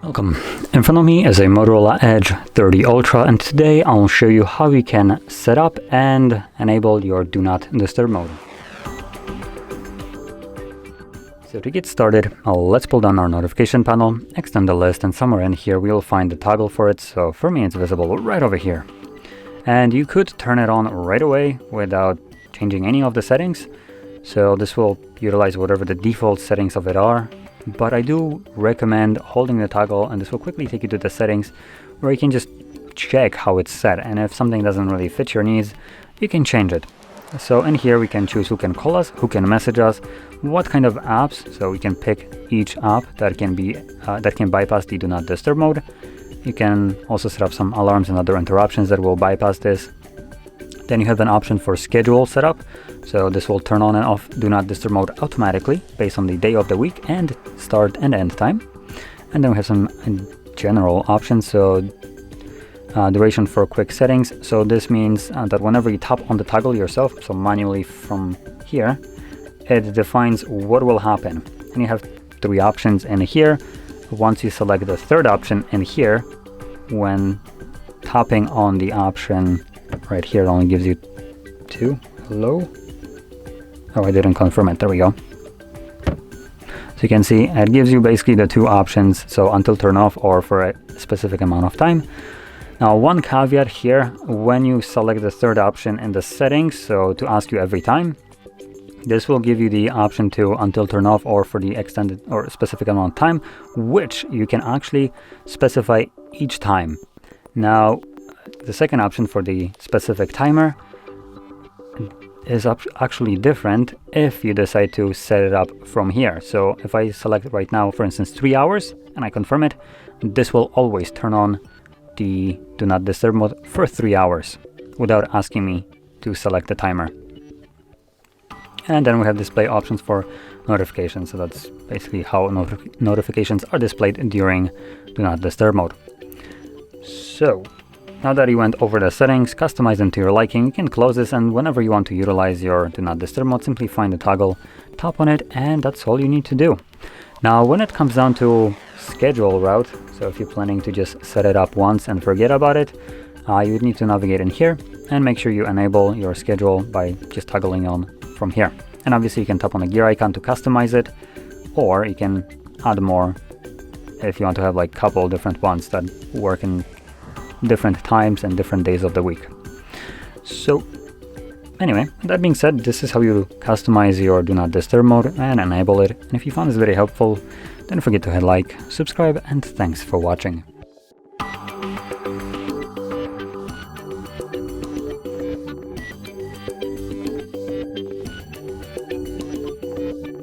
Welcome. In front of me is a Motorola Edge 30 Ultra, and today I'll show you how you can set up and enable your Do Not Disturb mode. So to get started, let's pull down our notification panel, extend the list, and somewhere in here we'll find the toggle for it. So for me it's visible right over here. And you could turn it on right away without changing any of the settings. So this will utilize whatever the default settings of it are. But I do recommend holding the toggle, and this will quickly take you to the settings where you can just check how it's set, and if something doesn't really fit your needs, you can change it. So in here we can choose who can call us, who can message us, what kind of apps, so we can pick each app that can bypass the Do Not Disturb mode. You can also set up some alarms and other interruptions that will bypass this. Then you have an option for schedule setup, so this will turn on and off Do Not Disturb mode automatically based on the day of the week and start and end time. And then we have some general options, so duration for quick settings. So this means that whenever you tap on the toggle yourself, so manually from here, it defines what will happen. And you have three options in here. Once you select the third option in here, when tapping on the option right here, it only gives you two. Hello? Oh, I didn't confirm it. There we go. So you can see it gives you basically the two options, so until turn off or for a specific amount of time. Now, one caveat here, when you select the third option in the settings, so to ask you every time, this will give you the option to until turn off or for the extended or specific amount of time, which you can actually specify each time. Now, the second option for the specific timer is actually different if you decide to set it up from here. So if I select right now, for instance, 3 hours, and I confirm it, this will always turn on the Do Not Disturb mode for 3 hours without asking me to select the timer. And then we have display options for notifications. So that's basically how notifications are displayed during Do Not Disturb mode. So now that you went over the settings, customize them to your liking, you can close this, and whenever you want to utilize your Do Not Disturb mode, simply find the toggle, tap on it, and that's all you need to do. Now, when it comes down to schedule route, so if you're planning to just set it up once and forget about it, you would need to navigate in here and make sure you enable your schedule by just toggling on from here. And obviously you can tap on the gear icon to customize it, or you can add more if you want to have like a couple different ones that work in different times and different days of the week. So anyway, that being said, this is how you customize your Do Not Disturb mode and enable it. And if you found this very helpful, don't forget to hit like, subscribe, and thanks for watching.